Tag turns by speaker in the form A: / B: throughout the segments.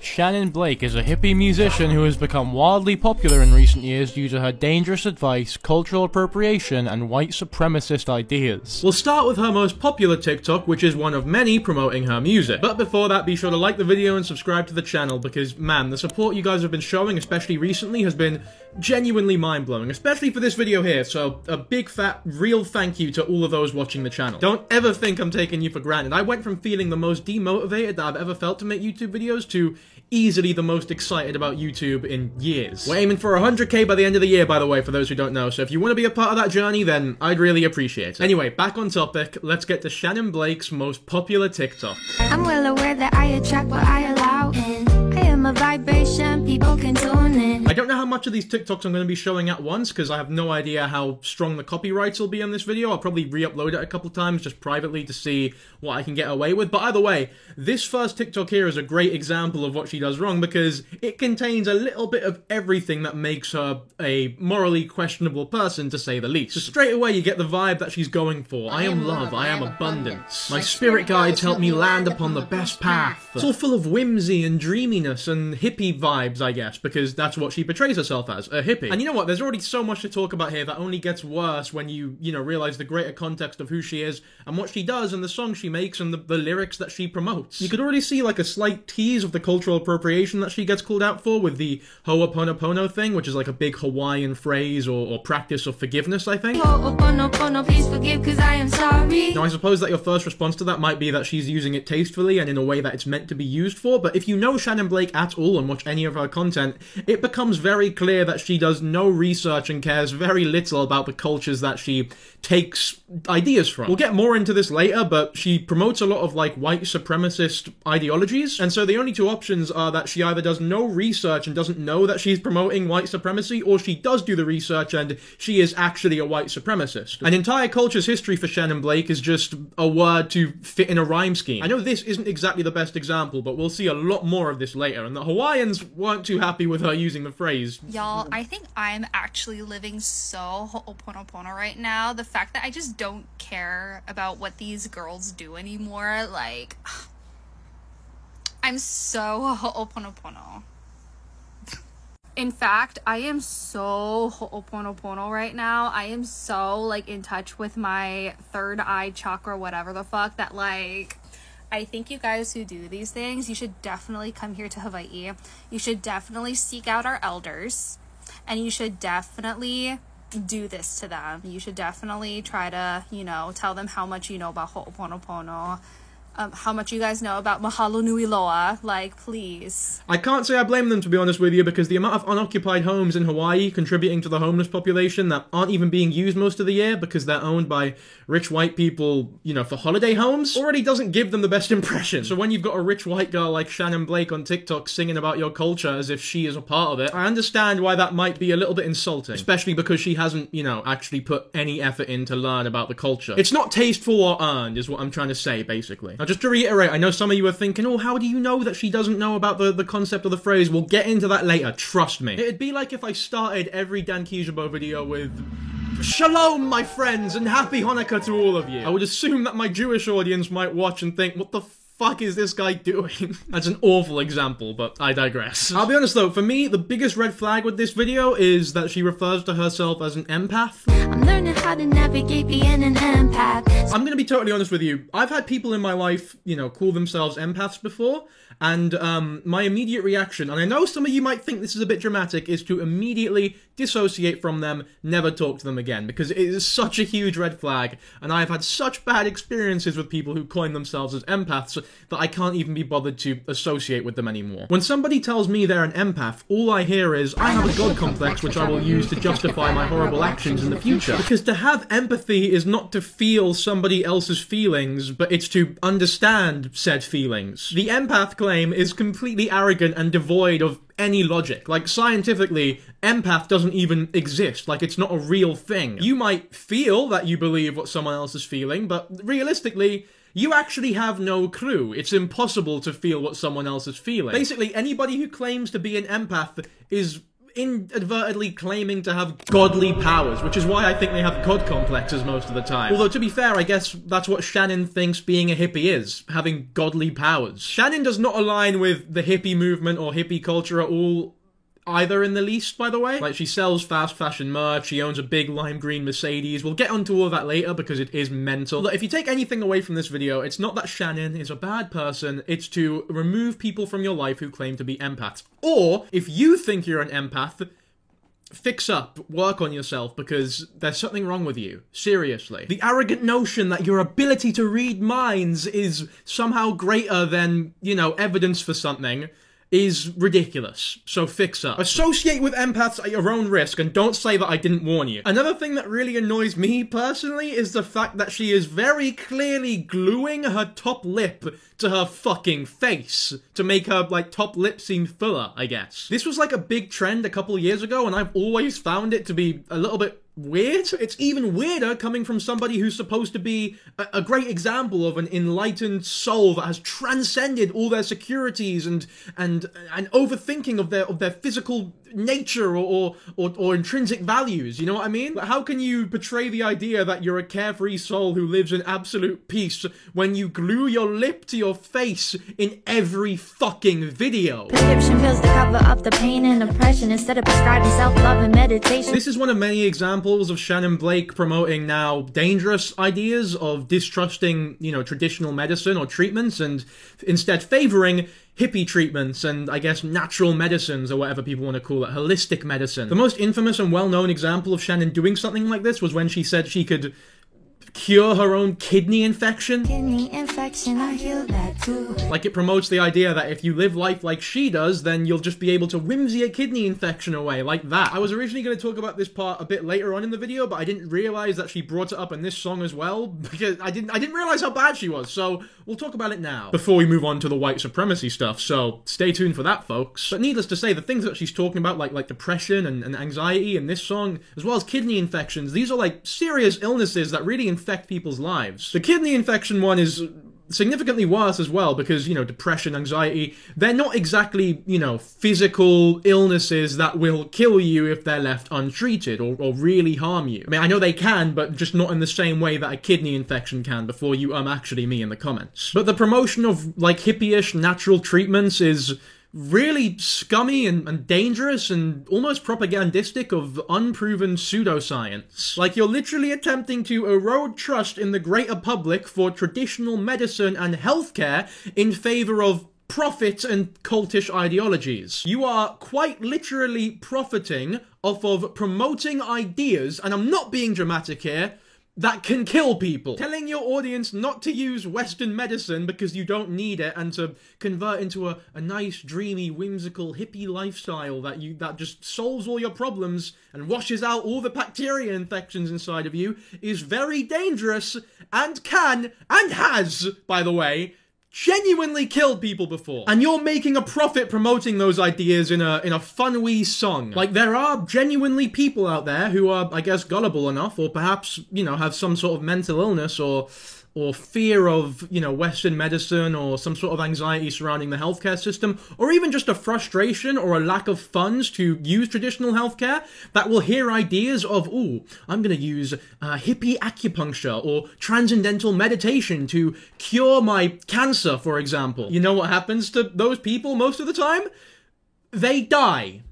A: Shannon Blake is a hippie musician who has become wildly popular in recent years due to her dangerous advice, cultural appropriation, and white supremacist ideas. We'll start with her most popular TikTok, which is one of many promoting her music. But before that, be sure to like the video and subscribe to the channel because, man, the support you guys have been showing, especially recently, has been genuinely mind-blowing, especially for this video here, so a big fat real thank you to all of those watching the channel. Don't ever think I'm taking you for granted. I went from feeling the most demotivated that I've ever felt to make YouTube videos to easily the most excited about YouTube in years. We're aiming for 100k by the end of the year, by the way, for those who don't know, so if you want to be a part of that journey, then I'd really appreciate it. Anyway, back on topic, let's get to Shannon Blake's most popular TikTok.
B: I'm well aware that I attract what I allow in. I am a vibration, people can tune in.
A: I don't know how much of these TikToks I'm going to be showing at once, because I have no idea how strong the copyrights will be on this video. I'll probably re-upload it a couple times just privately to see what I can get away with. But either way, this first TikTok here is a great example of what she does wrong, because it contains a little bit of everything that makes her a morally questionable person, to say the least. So straight away you get the vibe that she's going for. I am love, I am abundance. My spirit guides help me land upon the best path. It's all full of whimsy and dreaminess and hippie vibes, I guess, because that's what she portrays herself as, a hippie. And you know what, there's already so much to talk about here that only gets worse when you realize the greater context of who she is and what she does and the songs she makes and the lyrics that she promotes. You could already see like a slight tease of the cultural appropriation that she gets called out for with the Ho'oponopono thing, which is like a big Hawaiian phrase or practice of forgiveness, I think.
B: Ho'oponopono, please forgive, 'cause I am sorry.
A: Now I suppose that your first response to that might be that she's using it tastefully and in a way that it's meant to be used for, but if you know Shannon Blake at all and watch any of her content, it becomes very clear that she does no research and cares very little about the cultures that she takes ideas from. We'll get more into this later, but she promotes a lot of like white supremacist ideologies, and so the only two options are that she either does no research and doesn't know that she's promoting white supremacy, or she does do the research and she is actually a white supremacist. An entire culture's history for Shannon Blake is just a word to fit in a rhyme scheme. I know this isn't exactly the best example, but we'll see a lot more of this later, and the Hawaiians weren't too happy with her using the phrase.
C: Y'all, I think I'm actually living so ho'oponopono right now. The fact that I just don't care about what these girls do anymore, like, I'm so ho'oponopono. In fact, I am so ho'oponopono right now. I am so, like, in touch with my third eye chakra, whatever the fuck, that, like, I think you guys who do these things, you should definitely come here to Hawaii. You should definitely seek out our elders, and you should definitely do this to them. You should definitely try to, tell them how much you know about Ho'oponopono, how much you guys know about Mahalo Nui Loa, like, please.
A: I can't say I blame them, to be honest with you, because the amount of unoccupied homes in Hawaii contributing to the homeless population that aren't even being used most of the year because they're owned by rich white people, for holiday homes, already doesn't give them the best impression. So when you've got a rich white girl like Shannon Blake on TikTok singing about your culture as if she is a part of it, I understand why that might be a little bit insulting, especially because she hasn't, actually put any effort in to learn about the culture. It's not tasteful or earned, is what I'm trying to say, basically. Now, just to reiterate, I know some of you are thinking, oh, how do you know that she doesn't know about the concept of the phrase? We'll get into that later, trust me. It'd be like if I started every Dan Kijabo video with Shalom, my friends, and happy Hanukkah to all of you. I would assume that my Jewish audience might watch and think, what the fuck is this guy doing? That's an awful example, but I digress. I'll be honest though, for me, the biggest red flag with this video is that she refers to herself as an empath.
B: I'm learning how to navigate being an empath.
A: I'm gonna be totally honest with you. I've had people in my life, call themselves empaths before, and my immediate reaction, and I know some of you might think this is a bit dramatic, is to immediately dissociate from them, never talk to them again, because it is such a huge red flag, and I've had such bad experiences with people who coin themselves as empaths that I can't even be bothered to associate with them anymore. When somebody tells me they're an empath, all I hear is, I have a god complex which I will use to justify my horrible actions in the future. Because to have empathy is not to feel somebody else's feelings, but it's to understand said feelings. The empath claim is completely arrogant and devoid of any logic. Like, scientifically, empath doesn't even exist. Like, it's not a real thing. You might feel that you believe what someone else is feeling, but realistically, you actually have no clue. It's impossible to feel what someone else is feeling. Basically, anybody who claims to be an empath is inadvertently claiming to have godly powers, which is why I think they have god complexes most of the time. Although, to be fair, I guess that's what Shannon thinks being a hippie is, having godly powers. Shannon does not align with the hippie movement or hippie culture at all, either in the least, by the way. Like, she sells fast fashion merch, she owns a big lime green Mercedes. We'll get onto all that later because it is mental. Look, if you take anything away from this video, it's not that Shannon is a bad person, it's to remove people from your life who claim to be empaths. Or, if you think you're an empath, fix up, work on yourself, because there's something wrong with you. Seriously. The arrogant notion that your ability to read minds is somehow greater than, you know, evidence for something is ridiculous. So fix up. Associate with empaths at your own risk, and don't say that I didn't warn you. Another thing that really annoys me personally is the fact that she is very clearly gluing her top lip to her fucking face to make her, like, top lip seem fuller, I guess. This was like a big trend a couple years ago, and I've always found it to be a little bit weird. It's even weirder coming from somebody who's supposed to be a great example of an enlightened soul that has transcended all their securities and overthinking of their physical nature or intrinsic values, you know what I mean? Like, how can you portray the idea that you're a carefree soul who lives in absolute peace when you glue your lip to your face in every fucking video?
B: Prescription pills to cover up the pain and oppression instead of prescribing self-love and meditation.
A: This is one of many examples of Shannon Blake promoting now dangerous ideas of distrusting, you know, traditional medicine or treatments and instead favoring hippie treatments and, I guess, natural medicines, or whatever people want to call it, holistic medicine. The most infamous and well-known example of Shannon doing something like this was when she said she could cure her own kidney infection.
B: Kidney infection, I heal that too.
A: Like, it promotes the idea that if you live life like she does, then you'll just be able to whimsy a kidney infection away, like that. I was originally going to talk about this part a bit later on in the video, but I didn't realize that she brought it up in this song as well, because I didn't realize how bad she was, so we'll talk about it now, before we move on to the white supremacy stuff, so stay tuned for that, folks. But needless to say, the things that she's talking about, like depression and anxiety in this song, as well as kidney infections, these are like serious illnesses that really infect people's lives. The kidney infection one is significantly worse as well because, you know, depression, anxiety, they're not exactly, you know, physical illnesses that will kill you if they're left untreated or really harm you. I mean, I know they can, but just not in the same way that a kidney infection can, before you actually me in the comments. But the promotion of, like, hippie-ish natural treatments is really scummy and dangerous and almost propagandistic of unproven pseudoscience. Like, you're literally attempting to erode trust in the greater public for traditional medicine and healthcare in favor of profit and cultish ideologies. You are quite literally profiting off of promoting ideas, and I'm not being dramatic here, that can kill people. Telling your audience not to use Western medicine because you don't need it and to convert into a nice, dreamy, whimsical, hippie lifestyle that just solves all your problems and washes out all the bacteria infections inside of you is very dangerous and can, and has, by the way, genuinely killed people before. And you're making a profit promoting those ideas in a fun wee song. Like, there are genuinely people out there who are, I guess, gullible enough, or perhaps, you know, have some sort of mental illness or fear of, you know, Western medicine or some sort of anxiety surrounding the healthcare system, or even just a frustration or a lack of funds to use traditional healthcare, that will hear ideas of, ooh, I'm gonna use hippie acupuncture or transcendental meditation to cure my cancer, for example. You know what happens to those people most of the time? They die.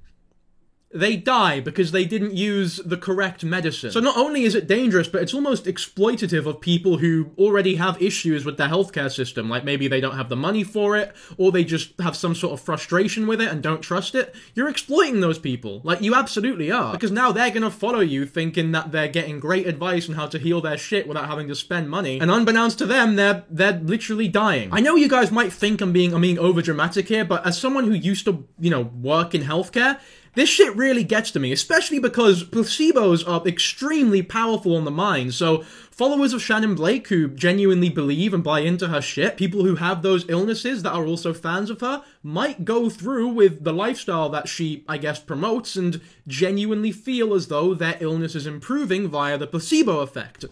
A: They die because they didn't use the correct medicine. So not only is it dangerous, but it's almost exploitative of people who already have issues with their healthcare system. Like, maybe they don't have the money for it, or they just have some sort of frustration with it and don't trust it. You're exploiting those people. Like, you absolutely are. Because now they're gonna follow you thinking that they're getting great advice on how to heal their shit without having to spend money. And unbeknownst to them, they're literally dying. I know you guys might think I'm being over dramatic here, but as someone who used to, you know, work in healthcare, this shit really gets to me, especially because placebos are extremely powerful on the mind. So followers of Shannon Blake who genuinely believe and buy into her shit, people who have those illnesses that are also fans of her, might go through with the lifestyle that she, I guess, promotes and genuinely feel as though their illness is improving via the placebo effect.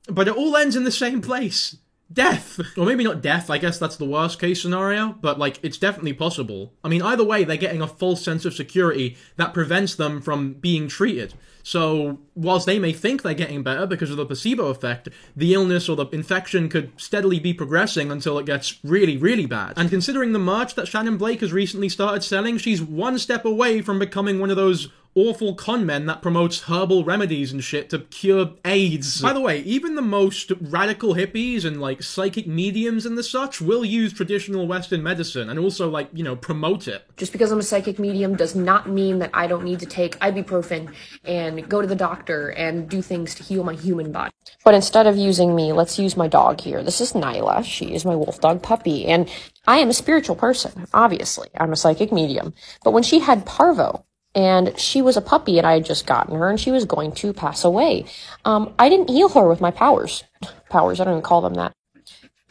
A: But it all ends in the same place. death. Or maybe not death, I guess that's the worst case scenario, but like, it's definitely possible. I mean, either way, they're getting a false sense of security that prevents them from being treated. So, whilst they may think they're getting better because of the placebo effect, the illness or the infection could steadily be progressing until it gets really, really bad. And considering the merch that Shannon Blake has recently started selling, she's one step away from becoming one of those awful con men that promotes herbal remedies and shit to cure AIDS. By the way, even the most radical hippies and like psychic mediums and the such will use traditional Western medicine and also like, you know, promote it.
D: Just because I'm a psychic medium does not mean that I don't need to take ibuprofen and go to the doctor and do things to heal my human body. But instead of using me, let's use my dog here. This is Nyla. She is my wolf dog puppy. And I am a spiritual person, obviously. I'm a psychic medium. But when she had parvo, and she was a puppy and I had just gotten her and she was going to pass away, I didn't heal her with my powers. Powers, I don't even call them that.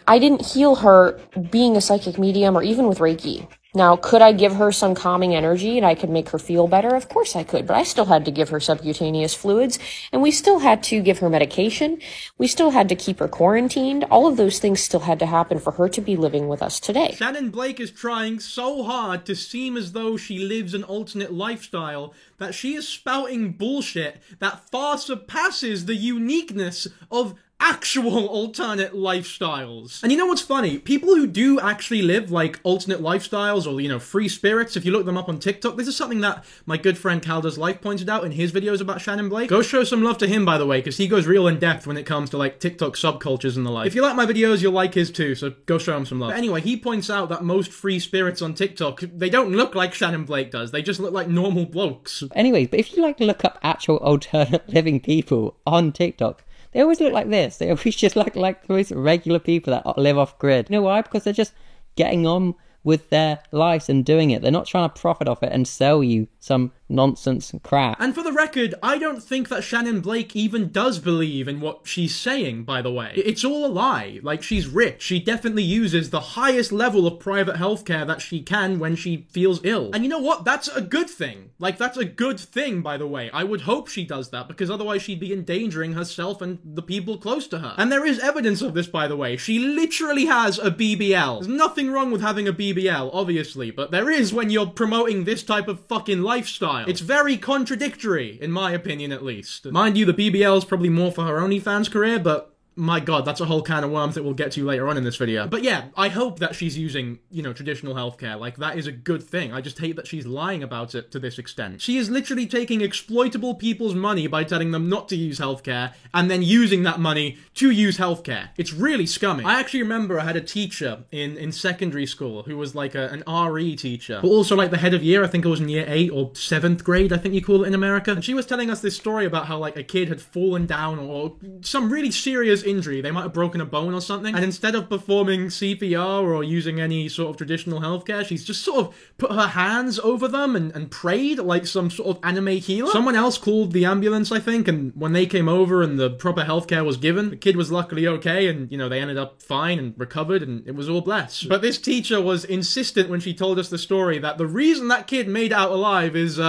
D: I didn't heal her being a psychic medium or even with Reiki. Now, could I give her some calming energy and I could make her feel better? Of course I could, but I still had to give her subcutaneous fluids, and we still had to give her medication. We still had to keep her quarantined. All of those things still had to happen for her to be living with us today.
A: Shannon Blake is trying so hard to seem as though she lives an alternate lifestyle that she is spouting bullshit that far surpasses the uniqueness of actual alternate lifestyles. And you know what's funny? People who do actually live like alternate lifestyles or, you know, free spirits, if you look them up on TikTok, this is something that my good friend Calder's Life pointed out in his videos about Shannon Blake. Go show some love to him, by the way, because he goes real in depth when it comes to like TikTok subcultures and the like. If you like my videos, you'll like his too, so go show him some love. But anyway, he points out that most free spirits on TikTok, they don't look like Shannon Blake does. They just look like normal blokes.
E: Anyway, but if you like look up actual alternate living people on TikTok, they always look like this. They always just look like those regular people that live off grid. You know why? Because they're just getting on with their lives and doing it. They're not trying to profit off it and sell you some nonsense and crap.
A: And for the record, I don't think that Shannon Blake even does believe in what she's saying, by the way. It's all a lie. Like, she's rich. She definitely uses the highest level of private healthcare that she can when she feels ill. And you know what? That's a good thing. Like, that's a good thing, by the way. I would hope she does that, because otherwise she'd be endangering herself and the people close to her. And there is evidence of this, by the way. She literally has a BBL. There's nothing wrong with having a BBL, obviously, but there is when you're promoting this type of fucking lifestyle. It's very contradictory, in my opinion at least. Mind you, the BBL is probably more for her OnlyFans career, but my god, that's a whole can of worms that we'll get to later on in this video. But yeah, I hope that she's using, you know, traditional healthcare. Like, that is a good thing. I just hate that she's lying about it to this extent. She is literally taking exploitable people's money by telling them not to use healthcare, and then using that money to use healthcare. It's really scummy. I actually remember I had a teacher in secondary school who was like an RE teacher, but also like the head of year. I think it was in year 8 or 7th grade, I think you call it in America. And she was telling us this story about how like a kid had fallen down or some really serious injury. They might have broken a bone or something, and instead of performing CPR or using any sort of traditional healthcare, she's just sort of put her hands over them and prayed like some sort of anime healer. Someone else called the ambulance, I think, and when they came over and the proper healthcare was given, the kid was luckily okay, and, you know, they ended up fine and recovered, and it was all blessed. But this teacher was insistent when she told us the story that the reason that kid made out alive is,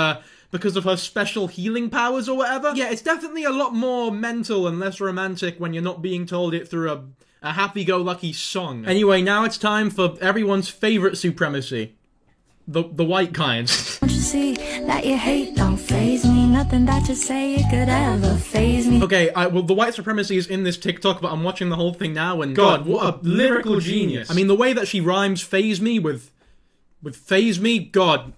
A: because of her special healing powers or whatever. Yeah, it's definitely a lot more mental and less romantic when you're not being told it through a happy-go-lucky song. Anyway, now it's time for everyone's favorite supremacy. The white kind.
B: Don't you see that your hate don't faze me? Nothing that you say it could ever faze me.
A: Okay, well, the white supremacy is in this TikTok, but I'm watching the whole thing now, and God, what a lyrical genius. I mean, the way that she rhymes faze me with faze me, God.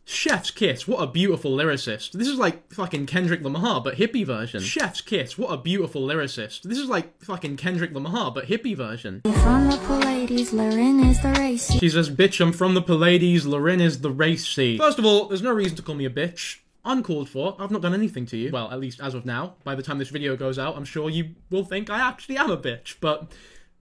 A: Chef's kiss, what a beautiful lyricist. This is like fucking Kendrick Lamar, but hippie version. Chef's kiss, what a beautiful lyricist. This is like fucking Kendrick Lamar, but hippie version.
B: From the Pallades, Lorin is the race.
A: She says, bitch, I'm from the Pallades, Lorin is the racy. First of all, there's no reason to call me a bitch. Uncalled for. I've not done anything to you. Well, at least as of now. By the time this video goes out, I'm sure you will think I actually am a bitch. But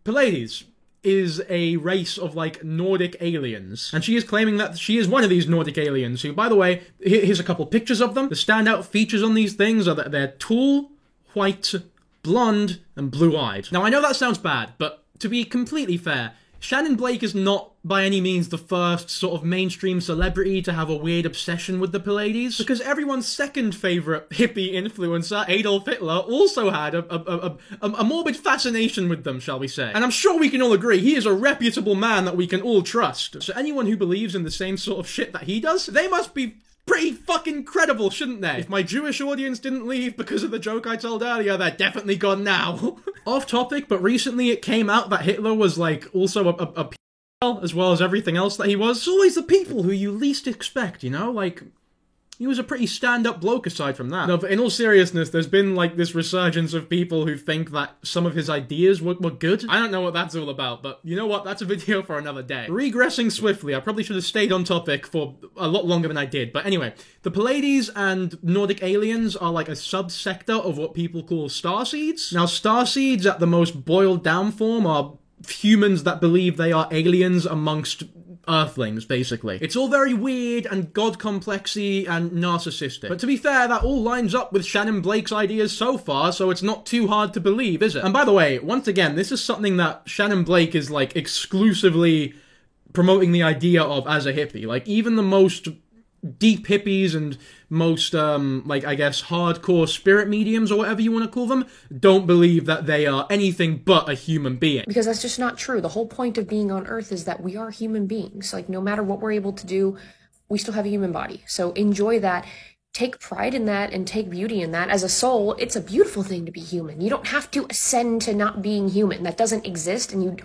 A: Pallades is a race of, like, Nordic aliens. And she is claiming that she is one of these Nordic aliens, who, by the way, here's a couple pictures of them. The standout features on these things are that they're tall, white, blonde, and blue-eyed. Now, I know that sounds bad, but to be completely fair, Shannon Blake is not by any means the first sort of mainstream celebrity to have a weird obsession with the Pleiades, because everyone's second favourite hippie influencer, Adolf Hitler, also had a morbid fascination with them, shall we say. And I'm sure we can all agree he is a reputable man that we can all trust. So anyone who believes in the same sort of shit that he does, they must be pretty fucking credible, shouldn't they? If my Jewish audience didn't leave because of the joke I told earlier, they're definitely gone now. Off topic, but recently it came out that Hitler was, like, also a as well as everything else that he was. It's always the people who you least expect, you know? Like, he was a pretty stand-up bloke aside from that. No, but in all seriousness, there's been, like, this resurgence of people who think that some of his ideas were good. I don't know what that's all about, but you know what? That's a video for another day. Regressing swiftly, I probably should have stayed on topic for a lot longer than I did. But anyway, the Pleiades and Nordic aliens are like a subsector of what people call starseeds. Now, starseeds, at the most boiled down form, are humans that believe they are aliens amongst Earthlings, basically. It's all very weird and god-complexy and narcissistic. But to be fair, that all lines up with Shannon Blake's ideas so far, so it's not too hard to believe, is it? And by the way, once again, this is something that Shannon Blake is, like, exclusively promoting the idea of as a hippie. Like, even the most deep hippies and most, like, I guess, hardcore spirit mediums, or whatever you want to call them, don't believe that they are anything but a human being.
D: Because that's just not true. The whole point of being on Earth is that we are human beings. Like, no matter what we're able to do, we still have a human body. So enjoy that. Take pride in that and take beauty in that. As a soul, it's a beautiful thing to be human. You don't have to ascend to not being human. That doesn't exist, and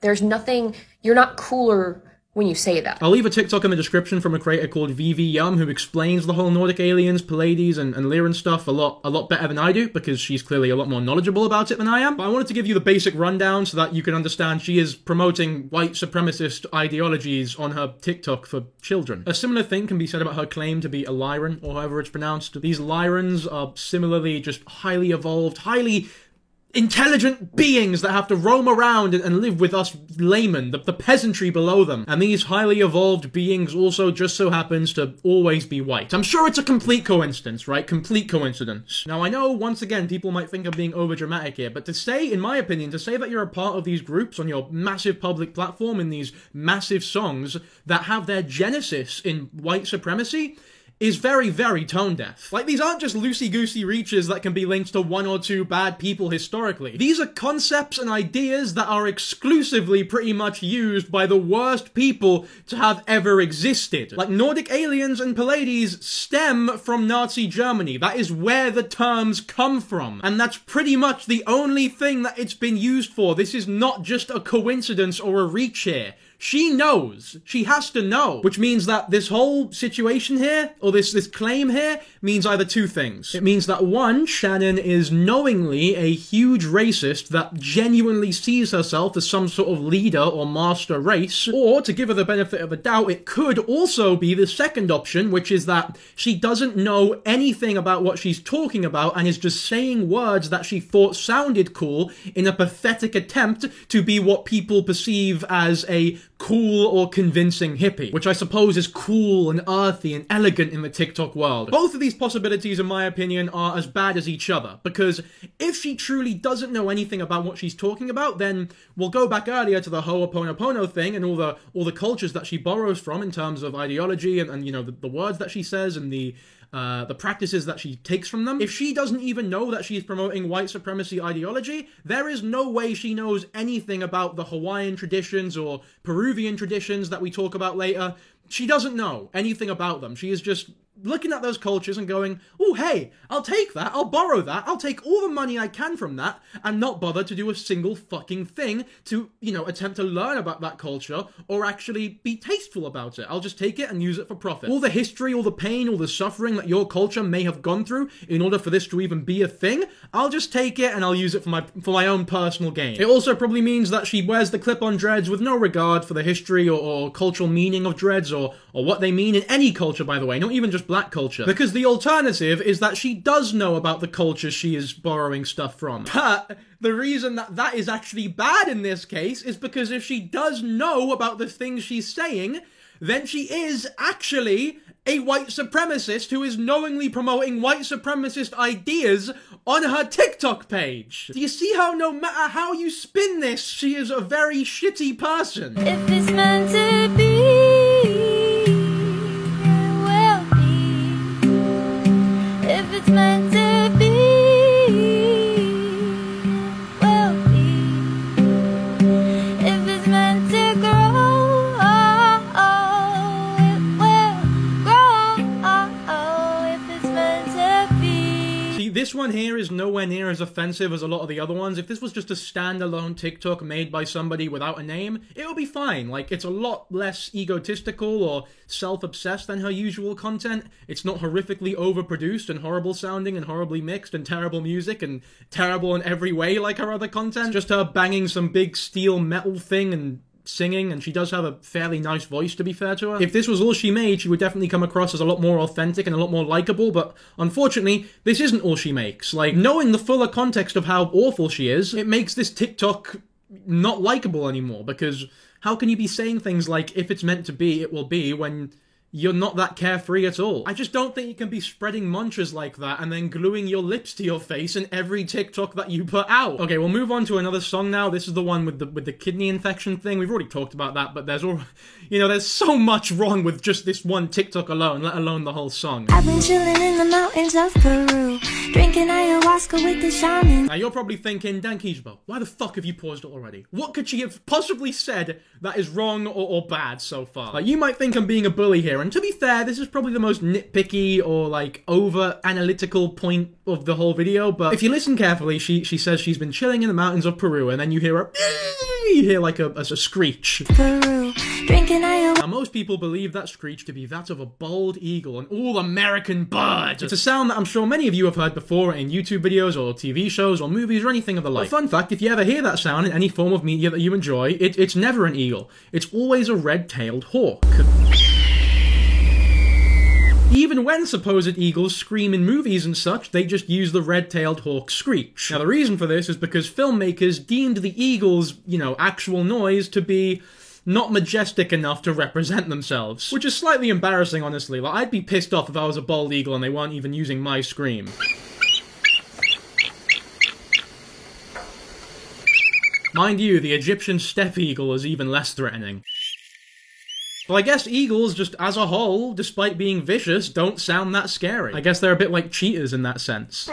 D: there's nothing, you're not cooler when you say that.
A: I'll leave a TikTok in the description from a creator called VV Yum, who explains the whole Nordic aliens, Pleiades, and Lyran stuff a lot better than I do, because she's clearly a lot more knowledgeable about it than I am. But I wanted to give you the basic rundown so that you can understand she is promoting white supremacist ideologies on her TikTok for children. A similar thing can be said about her claim to be a Lyran, or however it's pronounced. These Lyrans are similarly just highly evolved, highly intelligent beings that have to roam around and live with us laymen, the peasantry below them. And these highly evolved beings also just so happens to always be white. I'm sure it's a complete coincidence, right? Complete coincidence. Now, I know, once again, people might think I'm being overdramatic here, but to say, in my opinion, to say that you're a part of these groups on your massive public platform in these massive songs that have their genesis in white supremacy is very, very tone-deaf. Like, these aren't just loosey-goosey reaches that can be linked to one or two bad people historically. These are concepts and ideas that are exclusively pretty much used by the worst people to have ever existed. Like, Nordic aliens and Pleiades stem from Nazi Germany. That is where the terms come from. And that's pretty much the only thing that it's been used for. This is not just a coincidence or a reach here. She knows. She has to know. Which means that this whole situation here, or this claim here, means either two things. It means that, one, Shannon is knowingly a huge racist that genuinely sees herself as some sort of leader or master race. Or, to give her the benefit of the doubt, it could also be the second option, which is that she doesn't know anything about what she's talking about and is just saying words that she thought sounded cool in a pathetic attempt to be what people perceive as a cool or convincing hippie, which I suppose is cool and earthy and elegant in the TikTok world. Both of these possibilities, in my opinion, are as bad as each other, because if she truly doesn't know anything about what she's talking about, then we'll go back earlier to the Ho'oponopono thing and all the cultures that she borrows from in terms of ideology and you know, the words that she says and the practices that she takes from them. If she doesn't even know that she's promoting white supremacy ideology, there is no way she knows anything about the Hawaiian traditions or Peruvian traditions that we talk about later. She doesn't know anything about them. She is just looking at those cultures and going, oh, hey, I'll take that, I'll borrow that, I'll take all the money I can from that, and not bother to do a single fucking thing to, you know, attempt to learn about that culture, or actually be tasteful about it. I'll just take it and use it for profit. All the history, all the pain, all the suffering that your culture may have gone through in order for this to even be a thing, I'll just take it and I'll use it for my own personal gain. It also probably means that she wears the clip-on dreads with no regard for the history or cultural meaning of dreads, or what they mean in any culture, by the way, not even just black culture. Because the alternative is that she does know about the culture she is borrowing stuff from. But the reason that is actually bad in this case is because if she does know about the things she's saying, then she is actually a white supremacist who is knowingly promoting white supremacist ideas on her TikTok page. Do you see how no matter how you spin this, she is a very shitty person?
B: If it's meant to be, it will be. If it's meant to be, it will be. If it's meant to grow, it will grow. If it's meant to be.
A: See, this one here is nowhere near as offensive as a lot of the other ones. If this was just a standalone TikTok made by somebody without a name, it would be fine. Like, it's a lot less egotistical or self-obsessed than her usual content. It's not horrifically overproduced and horrible sounding and horribly mixed and terrible music and terrible in every way like her other content. It's just her banging some big steel metal thing and singing, and she does have a fairly nice voice, to be fair to her. If this was all she made, she would definitely come across as a lot more authentic and a lot more likable, but unfortunately, this isn't all she makes. Like, knowing the fuller context of how awful she is, it makes this TikTok not likable anymore, because how can you be saying things like, if it's meant to be, it will be, when you're not that carefree at all? I just don't think you can be spreading mantras like that and then gluing your lips to your face in every TikTok that you put out. Okay, we'll move on to another song now. This is the one with the kidney infection thing. We've already talked about that, but there's so much wrong with just this one TikTok alone, let alone the whole song.
B: I've been chilling in the mountains of Peru, drinking ayahuasca with the shaman.
A: Now you're probably thinking, Dan Kijbo, why the fuck have you paused it already? What could she have possibly said that is wrong or bad so far? Like, you might think I'm being a bully here, and to be fair, this is probably the most nitpicky or, like, over-analytical point of the whole video, but if you listen carefully, she says she's been chilling in the mountains of Peru, and then you hear like a screech.
B: Peru, drinking ayahuasca.
A: Now, most people believe that screech to be that of a bald eagle, an all-American bird. It's a sound that I'm sure many of you have heard before in YouTube videos or TV shows or movies or anything of the like. But fun fact, if you ever hear that sound in any form of media that you enjoy, it's never an eagle. It's always a red-tailed hawk. Even when supposed eagles scream in movies and such, they just use the red-tailed hawk screech. Now, the reason for this is because filmmakers deemed the eagle's, actual noise to be not majestic enough to represent themselves. Which is slightly embarrassing, honestly. Like, I'd be pissed off if I was a bald eagle and they weren't even using my scream. Mind you, the Egyptian steppe eagle is even less threatening. Well, I guess eagles, just as a whole, despite being vicious, don't sound that scary. I guess they're a bit like cheetahs in that sense.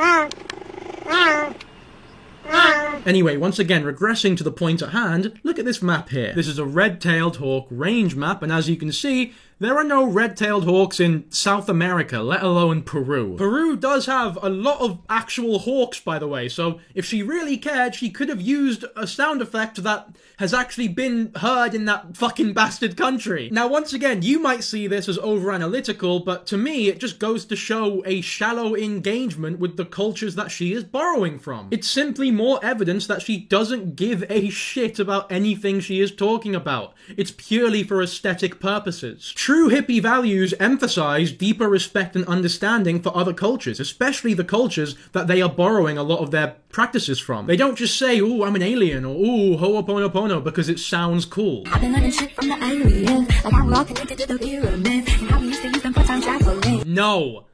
A: Anyway, once again, regressing to the point at hand, look at this map here. This is a red-tailed hawk range map, and as you can see, there are no red-tailed hawks in South America, let alone Peru. Peru does have a lot of actual hawks, by the way, so if she really cared, she could have used a sound effect that has actually been heard in that fucking bastard country. Now, once again, you might see this as over-analytical, but to me, it just goes to show a shallow engagement with the cultures that she is borrowing from. It's simply more evidence that she doesn't give a shit about anything she is talking about. It's purely for aesthetic purposes. True hippie values emphasize deeper respect and understanding for other cultures, especially the cultures that they are borrowing a lot of their practices from. They don't just say, ooh, I'm an alien, or ooh, ho'oponopono, because it sounds cool.
B: I've been learning shit from the aliens, like how we're all connected to the pyramids, and how we used to use them for time traveling.
A: No.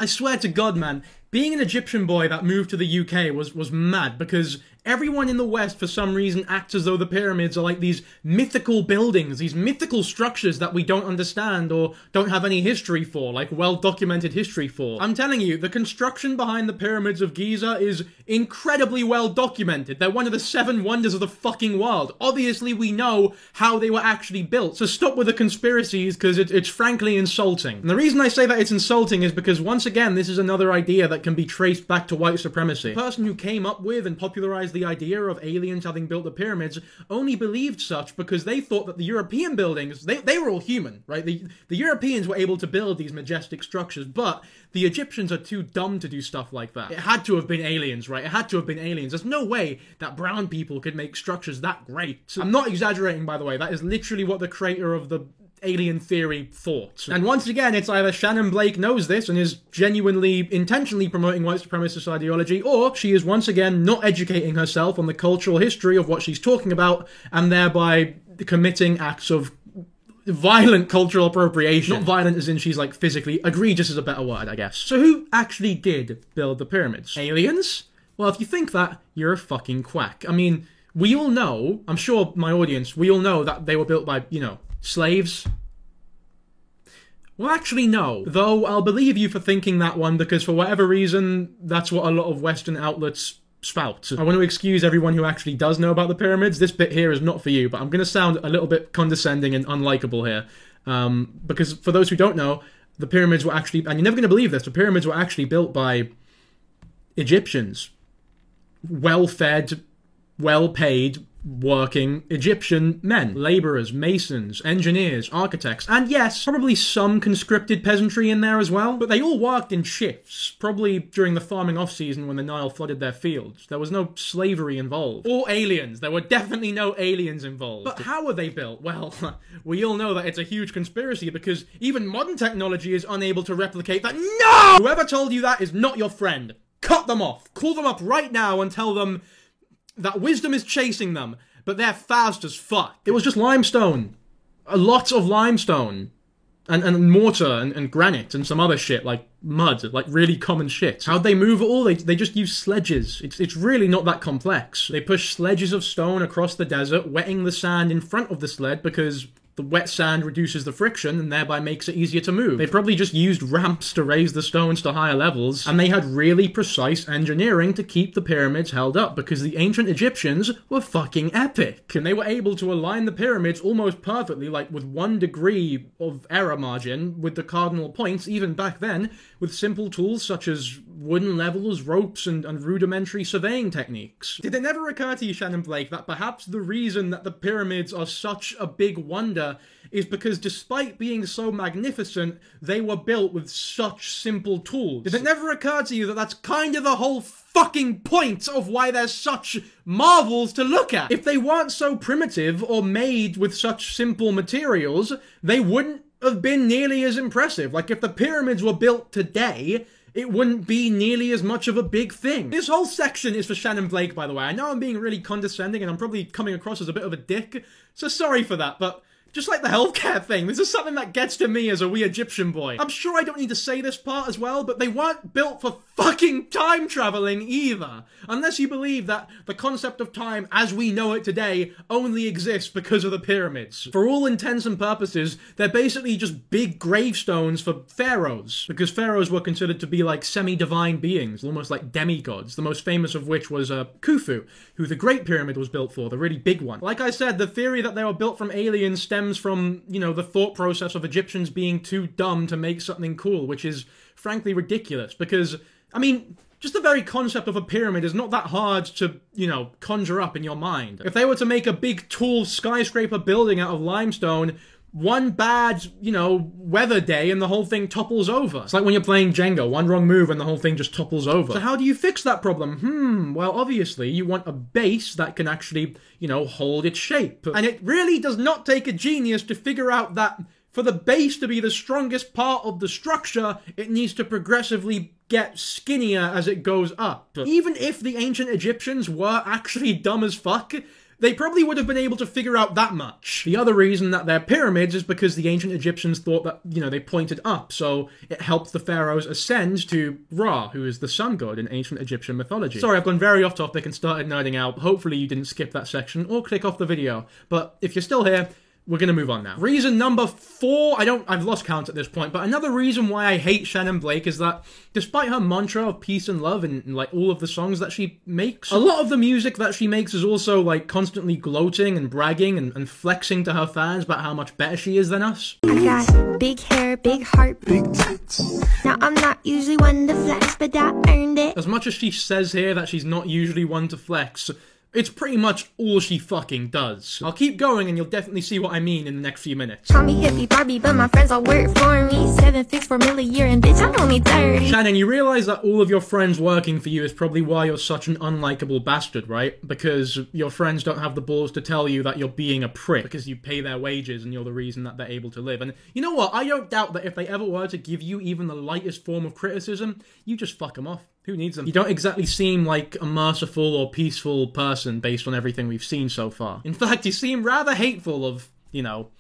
A: I swear to God, man, being an Egyptian boy that moved to the UK was mad, because everyone in the West, for some reason, acts as though the pyramids are like these mythical buildings, these mythical structures that we don't understand or don't have any history for, like well-documented history for. I'm telling you, the construction behind the pyramids of Giza is incredibly well-documented. They're one of the 7 wonders of the fucking world. Obviously, we know how they were actually built, so stop with the conspiracies, because it's frankly insulting. And the reason I say that it's insulting is because, once again, this is another idea that can be traced back to white supremacy. The person who came up with and popularized the idea of aliens having built the pyramids only believed such because they thought that the European buildings, they were all human, right? The Europeans were able to build these majestic structures, but the Egyptians are too dumb to do stuff like that. It had to have been aliens, right? It had to have been aliens. There's no way that brown people could make structures that great. I'm not exaggerating, by the way. That is literally what the creator of the alien theory thought. And once again, it's either Shannon Blake knows this and is genuinely, intentionally promoting white supremacist ideology, or she is once again not educating herself on the cultural history of what she's talking about, and thereby committing acts of violent cultural appropriation. Not violent as in she's, like, physically... Egregious is a better word, I guess. So who actually did build the pyramids? Aliens? Well, if you think that, you're a fucking quack. I mean, we all know, I'm sure my audience, we all know that they were built by, you know, slaves. Well, actually, no. Though I'll believe you for thinking that one, because for whatever reason, that's what a lot of Western outlets spout. I want to excuse everyone who actually does know about the pyramids. This bit here is not for you, but I'm going to sound a little bit condescending and unlikable here. Because for those who don't know, the pyramids were actually, and you're never going to believe this, the pyramids were actually built by Egyptians. Well-fed, well-paid, working Egyptian men. Labourers, masons, engineers, architects, and yes, probably some conscripted peasantry in there as well, but they all worked in shifts, probably during the farming off-season when the Nile flooded their fields. There was no slavery involved. Or aliens. There were definitely no aliens involved. But how were they built? Well, we all know that it's a huge conspiracy because even modern technology is unable to replicate that. No! Whoever told you that is not your friend. Cut them off. Call them up right now and tell them that wisdom is chasing them, but they're fast as fuck. It was just limestone. A lot of limestone. And mortar and granite and some other shit, like mud, like really common shit. How'd they move it all? They just use sledges. It's really not that complex. They push sledges of stone across the desert, wetting the sand in front of the sled because the wet sand reduces the friction and thereby makes it easier to move. They probably just used ramps to raise the stones to higher levels, and they had really precise engineering to keep the pyramids held up because the ancient Egyptians were fucking epic. And they were able to align the pyramids almost perfectly, like with 1 degree of error margin with the cardinal points, even back then, with simple tools such as wooden levels, ropes, and rudimentary surveying techniques. Did it never occur to you, Shannon Blake, that perhaps the reason that the pyramids are such a big wonder is because despite being so magnificent, they were built with such simple tools? Did it never occur to you that that's kind of the whole fucking point of why they're such marvels to look at? If they weren't so primitive or made with such simple materials, they wouldn't have been nearly as impressive. Like, if the pyramids were built today, it wouldn't be nearly as much of a big thing. This whole section is for Shannon Blake, by the way. I know I'm being really condescending and I'm probably coming across as a bit of a dick, so sorry for that, but just like the healthcare thing, this is something that gets to me as a wee Egyptian boy. I'm sure I don't need to say this part as well, but they weren't built for fucking time traveling either. Unless you believe that the concept of time as we know it today only exists because of the pyramids. For all intents and purposes, they're basically just big gravestones for pharaohs, because pharaohs were considered to be like semi-divine beings, almost like demigods, the most famous of which was Khufu, who the Great Pyramid was built for, the really big one. Like I said, the theory that they were built from aliens stems from, you know, the thought process of Egyptians being too dumb to make something cool, which is frankly ridiculous because, I mean, just the very concept of a pyramid is not that hard to, you know, conjure up in your mind. If they were to make a big, tall skyscraper building out of limestone, one bad, you know, weather day and the whole thing topples over. It's like when you're playing Jenga, one wrong move and the whole thing just topples over. So how do you fix that problem? Well, obviously, you want a base that can actually, you know, hold its shape. And it really does not take a genius to figure out that for the base to be the strongest part of the structure, it needs to progressively get skinnier as it goes up. Even if the ancient Egyptians were actually dumb as fuck, they probably would have been able to figure out that much. The other reason that they're pyramids is because the ancient Egyptians thought that, you know, they pointed up, so it helped the pharaohs ascend to Ra, who is the sun god in ancient Egyptian mythology. Sorry, I've gone very off topic and started nerding out. Hopefully you didn't skip that section or click off the video. But if you're still here, we're gonna move on now. Reason number 4, I've lost count at this point, but another reason why I hate Shannon Blake is that despite her mantra of peace and love and like all of the songs that she makes, a lot of the music that she makes is also like constantly gloating and bragging and flexing to her fans about how much better she is than us.
B: I got big hair, big heart, big tits. Now I'm not usually one to flex, but I earned it.
A: As much as she says here that she's not usually one to flex, it's pretty much all she fucking does. I'll keep going and you'll definitely see what I mean in the next few minutes.
B: Call me hippie Barbie, but my friends all work for me. 7 fix for $1 million a year, and bitch, I'm only 30.
A: Shannon, you realize that all of your friends working for you is probably why you're such an unlikable bastard, right? Because your friends don't have the balls to tell you that you're being a prick because you pay their wages and you're the reason that they're able to live. And you know what? I don't doubt that if they ever were to give you even the lightest form of criticism, you just fuck them off. Who needs them? You don't exactly seem like a merciful or peaceful person based on everything we've seen so far. In fact, you seem rather hateful of, you know,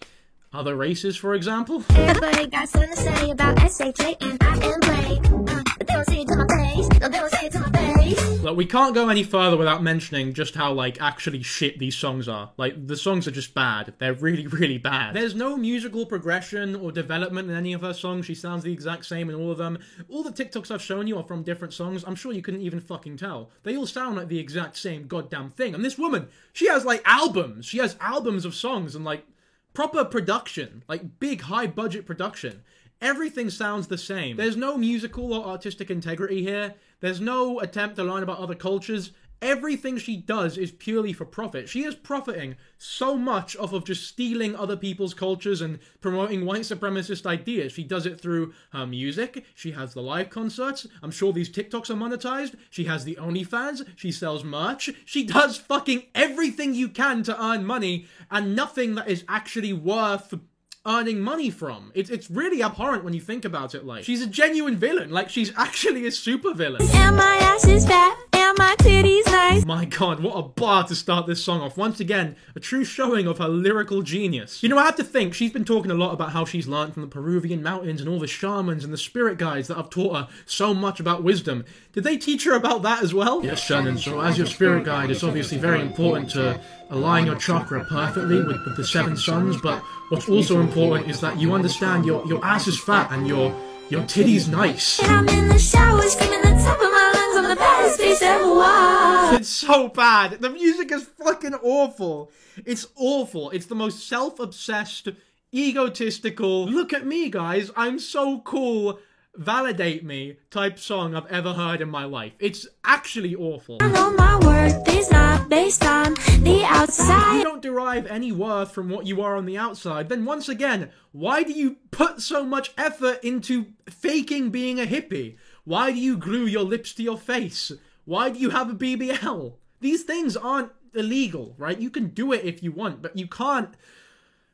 A: other races, for example.
B: Everybody got something to say about S-H-A-N-I-M-A. But they don't say it to my face. No, they don't say it to my face.
A: Look, we can't go any further without mentioning just how, like, actually shit these songs are. Like, the songs are just bad. They're really, really bad. There's no musical progression or development in any of her songs. She sounds the exact same in all of them. All the TikToks I've shown you are from different songs. I'm sure you couldn't even fucking tell. They all sound like the exact same goddamn thing. And this woman, she has, like, albums. She has albums of songs and, like, proper production. Like, big, high-budget production. Everything sounds the same. There's no musical or artistic integrity here. There's no attempt to learn about other cultures. Everything she does is purely for profit. She is profiting so much off of just stealing other people's cultures and promoting white supremacist ideas. She does it through her music. She has the live concerts. I'm sure these TikToks are monetized. She has the OnlyFans. She sells merch. She does fucking everything you can to earn money, and nothing that is actually worth earning money from. It's really abhorrent when you think about it. Like, she's a genuine villain. Like, she's actually a super villain.
B: And my ass is fat, and my titties nice.
A: My god, what a bar to start this song off. Once again, a true showing of her lyrical genius. You know, I have to think, she's been talking a lot about how she's learned from the Peruvian mountains and all the shamans and the spirit guides that have taught her so much about wisdom. Did they teach her about that as well? Yes, Shannon, so as your spirit guide, it's obviously very important to align your chakra perfectly with the 7 suns, but what's also important is that you understand your ass is fat and your titty's nice.
B: And I'm in the shower screaming the top of my lungs. I'm the baddest bitch ever walked.
A: It's so bad. The music is fucking awful. It's awful. It's the most self-obsessed, egotistical, look at me guys, I'm so cool, validate me type song I've ever heard in my life. It's actually awful.
B: I know my worth is not based on the outside.
A: If you don't derive any worth from what you are on the outside, then once again, why do you put so much effort into faking being a hippie? Why do you glue your lips to your face? Why do you have a BBL? These things aren't illegal, right? You can do it if you want, but you can't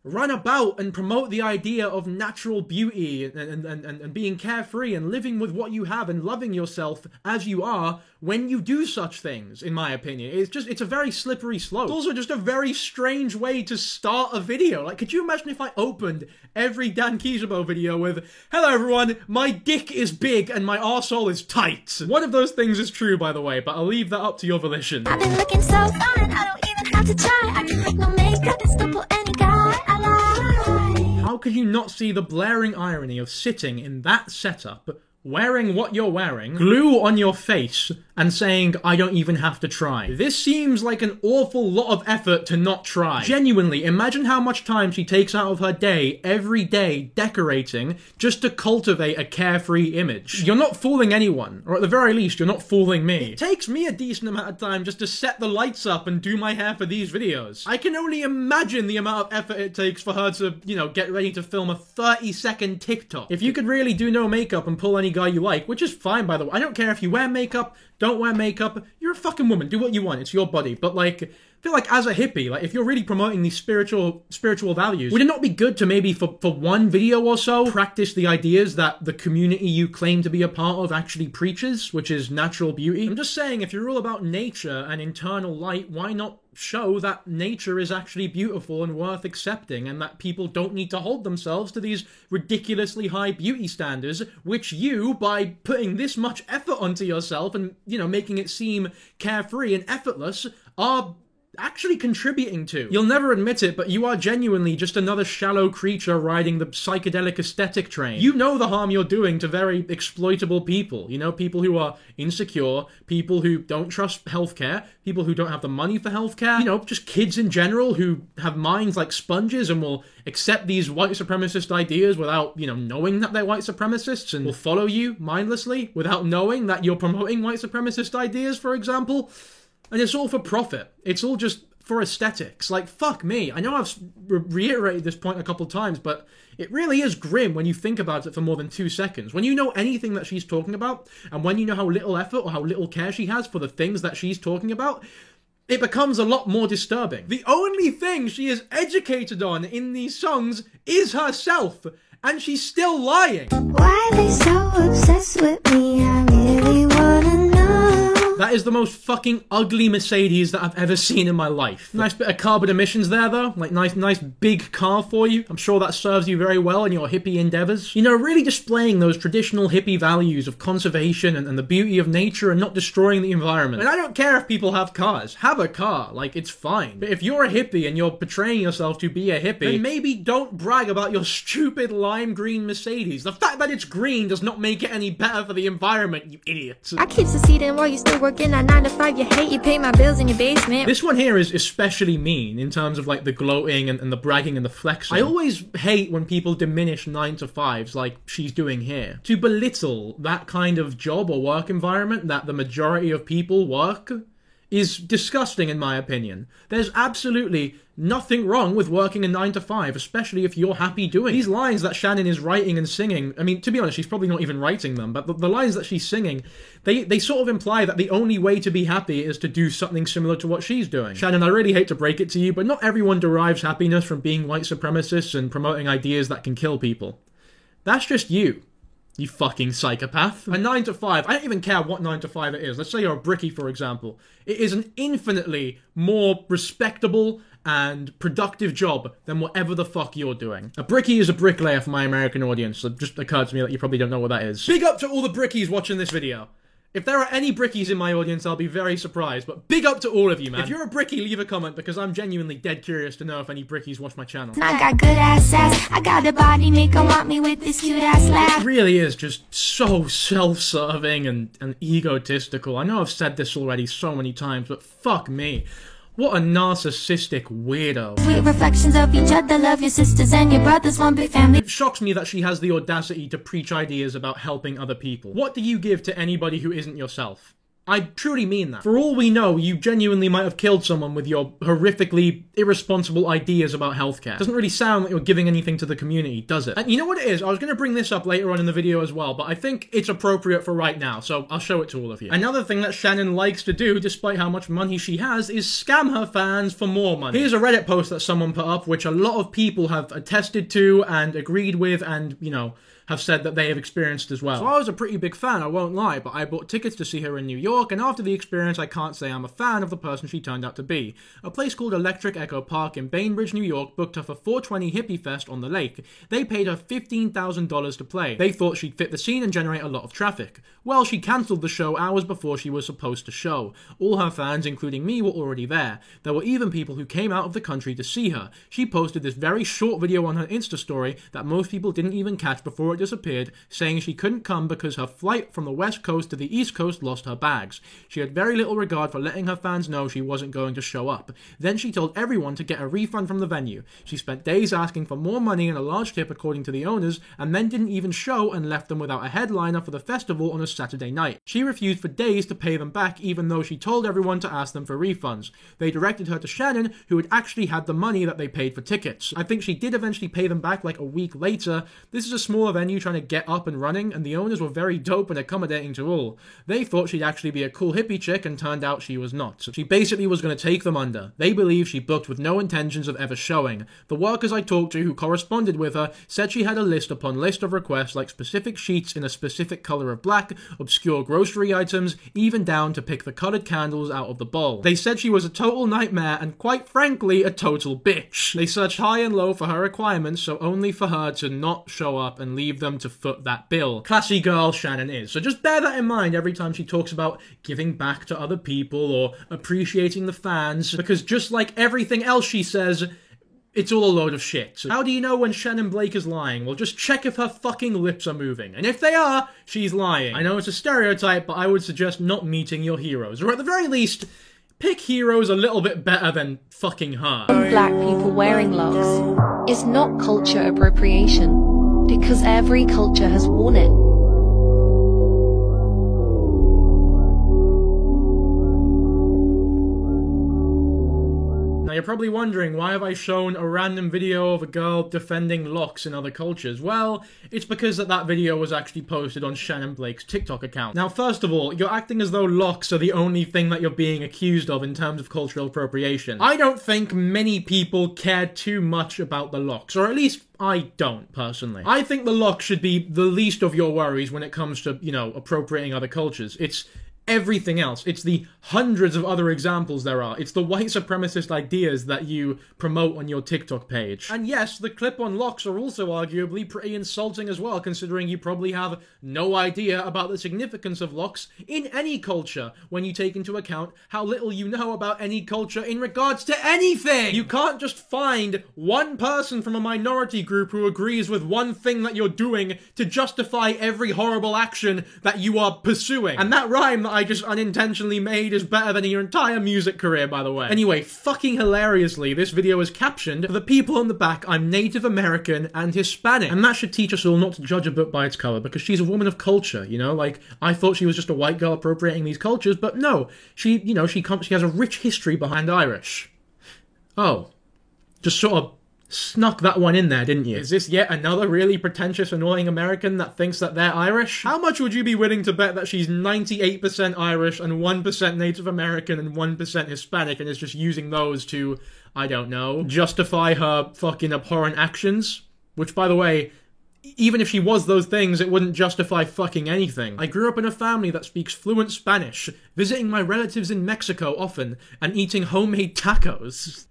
A: run about and promote the idea of natural beauty and being carefree and living with what you have and loving yourself as you are when you do such things, in my opinion. It's a very slippery slope. It's also just a very strange way to start a video. Like, could you imagine if I opened every Dan Kizabo video with, "Hello everyone, my dick is big and my arsehole is tight." One of those things is true, by the way, but I'll leave that up to your volition.
B: I've been looking so fine, I don't even have to try. I can make no makeup and still put any guy I like.
A: How could you not see the blaring irony of sitting in that setup, wearing what you're wearing, glue on your face, and saying, "I don't even have to try"? This seems like an awful lot of effort to not try. Genuinely, imagine how much time she takes out of her day, every day, decorating, just to cultivate a carefree image. You're not fooling anyone, or at the very least, you're not fooling me. It takes me a decent amount of time just to set the lights up and do my hair for these videos. I can only imagine the amount of effort it takes for her to, you know, get ready to film a 30-second TikTok. If you could really do no makeup and pull any guy you like, which is fine, by the way. I don't care if you wear makeup, don't wear makeup, you're a fucking woman, do what you want, it's your body. But like, I feel like as a hippie, like if you're really promoting these spiritual values, would it not be good to maybe for one video or so practice the ideas that the community you claim to be a part of actually preaches, which is natural beauty? I'm just saying, if you're all about nature and internal light, why not show that nature is actually beautiful and worth accepting, and that people don't need to hold themselves to these ridiculously high beauty standards, which you, by putting this much effort onto yourself and, you know, making it seem carefree and effortless, are actually contributing to. You'll never admit it, but you are genuinely just another shallow creature riding the psychedelic aesthetic train. You know the harm you're doing to very exploitable people. You know, people who are insecure, people who don't trust healthcare, people who don't have the money for healthcare, you know, just kids in general who have minds like sponges and will accept these white supremacist ideas without, you know, knowing that they're white supremacists, and will follow you mindlessly without knowing that you're promoting white supremacist ideas, for example. And it's all for profit. It's all just for aesthetics. Like, fuck me. I know I've reiterated this point a couple times, but it really is grim when you think about it for more than 2 seconds. When you know anything that she's talking about, and when you know how little effort or how little care she has for the things that she's talking about, it becomes a lot more disturbing. The only thing she is educated on in these songs is herself, and she's still lying.
B: Why they so obsessed with me? I really wanna know.
A: That is the most fucking ugly Mercedes that I've ever seen in my life. Nice bit of carbon emissions there though, like nice big car for you. I'm sure that serves you very well in your hippie endeavors. You know, really displaying those traditional hippie values of conservation and the beauty of nature and not destroying the environment. And I don't care if people have cars. Have a car, like it's fine. But if you're a hippie and you're portraying yourself to be a hippie, then maybe don't brag about your stupid lime green Mercedes. The fact that it's green does not make it any better for the environment, you idiots.
B: I keep succeeding while you still working at 9 to 5. You hate, you pay my bills in your basement.
A: This one here is especially mean in terms of like the gloating and the bragging and the flexing. I always hate when people diminish 9 to 5s like she's doing here. To belittle that kind of job or work environment that the majority of people work is disgusting in my opinion. There's absolutely nothing wrong with working a 9 to 5, especially if you're happy doing it. These lines that Shannon is writing and singing, I mean, to be honest, she's probably not even writing them, but the lines that she's singing, they sort of imply that the only way to be happy is to do something similar to what she's doing. Shannon, I really hate to break it to you, but not everyone derives happiness from being white supremacists and promoting ideas that can kill people. That's just you. You fucking psychopath. A 9 to 5, I don't even care what 9 to 5 it is. Let's say you're a brickie, for example. It is an infinitely more respectable and productive job than whatever the fuck you're doing. A brickie is a bricklayer for my American audience. It just occurred to me that you probably don't know what that is. Big up to all the brickies watching this video. If there are any brickies in my audience, I'll be very surprised, but big up to all of you, man. If you're a brickie, leave a comment, because I'm genuinely dead curious to know if any brickies watch my channel.
B: I got good ass ass. I got a body, make 'em want me with this cute ass laugh.
A: It really is just so self-serving and egotistical. I know I've said this already so many times, but fuck me. What a narcissistic weirdo.
B: Sweet reflections of each other, love your sisters and your brothers, one big family.
A: It shocks me that she has the audacity to preach ideas about helping other people. What do you give to anybody who isn't yourself? I truly mean that. For all we know, you genuinely might have killed someone with your horrifically irresponsible ideas about healthcare. Doesn't really sound like you're giving anything to the community, does it? And you know what it is? I was going to bring this up later on in the video as well, but I think it's appropriate for right now, so I'll show it to all of you. Another thing that Shannon likes to do, despite how much money she has, is scam her fans for more money. Here's a Reddit post that someone put up, which a lot of people have attested to and agreed with and, you know, have said that they have experienced as well. So I was a pretty big fan, I won't lie, but I bought tickets to see her in New York, and after the experience I can't say I'm a fan of the person she turned out to be. A place called Electric Echo Park in Bainbridge, New York booked her for 420 Hippie Fest on the lake. They paid her $15,000 to play. They thought she'd fit the scene and generate a lot of traffic. Well, she cancelled the show hours before she was supposed to show. All her fans, including me, were already there. There were even people who came out of the country to see her. She posted this very short video on her Insta story that most people didn't even catch before it disappeared, saying she couldn't come because her flight from the West Coast to the East Coast lost her bags. She had very little regard for letting her fans know she wasn't going to show up. Then she told everyone to get a refund from the venue. She spent days asking for more money and a large tip according to the owners, and then didn't even show and left them without a headliner for the festival on a Saturday night. She refused for days to pay them back, even though she told everyone to ask them for refunds. They directed her to Shannon, who had actually had the money that they paid for tickets. I think she did eventually pay them back like a week later. This is a smaller venue trying to get up and running, and the owners were very dope and accommodating to all. They thought she'd actually be a cool hippie chick, and turned out she was not. She basically was going to take them under. They believe she booked with no intentions of ever showing. The workers I talked to who corresponded with her said she had a list upon list of requests, like specific sheets in a specific color of black, obscure grocery items, even down to pick the colored candles out of the bowl. They said she was a total nightmare and, quite frankly, a total bitch. They searched high and low for her requirements, so only for her to not show up and leave them to foot that bill. Classy girl Shannon is. So just bear that in mind every time she talks about giving back to other people or appreciating the fans, because just like everything else she says, it's all a load of shit. So how do you know when Shannon Blake is lying? Well, just check if her fucking lips are moving. And if they are, she's lying. I know it's a stereotype, but I would suggest not meeting your heroes. Or at the very least, pick heroes a little bit better than fucking her.
D: Black people wearing locks is not culture appropriation, because every culture has worn it.
A: Now you're probably wondering, why have I shown a random video of a girl defending locks in other cultures? Well, it's because that video was actually posted on Shannon Blake's TikTok account. Now first of all, you're acting as though locks are the only thing that you're being accused of in terms of cultural appropriation. I don't think many people care too much about the locks, or at least I don't, personally. I think the locks should be the least of your worries when it comes to, you know, appropriating other cultures. It's everything else. It's the hundreds of other examples there are. It's the white supremacist ideas that you promote on your TikTok page. And yes, the clip-on locks are also arguably pretty insulting as well, considering you probably have no idea about the significance of locks in any culture when you take into account how little you know about any culture in regards to anything. You can't just find one person from a minority group who agrees with one thing that you're doing to justify every horrible action that you are pursuing. And that rhyme that I just unintentionally made is better than your entire music career, by the way. Anyway, fucking hilariously, this video is captioned, "For the people on the back, I'm Native American and Hispanic." And that should teach us all not to judge a book by its cover, because she's a woman of culture, you know? Like, I thought she was just a white girl appropriating these cultures, but no. She, you know, she has a rich history behind Irish. Oh. Just sort of snuck that one in there, didn't you? Is this yet another really pretentious, annoying American that thinks that they're Irish? How much would you be willing to bet that she's 98% Irish and 1% Native American and 1% Hispanic and is just using those to, I don't know, justify her fucking abhorrent actions? Which, by the way, even if she was those things, it wouldn't justify fucking anything. I grew up in a family that speaks fluent Spanish, visiting my relatives in Mexico often, and eating homemade tacos.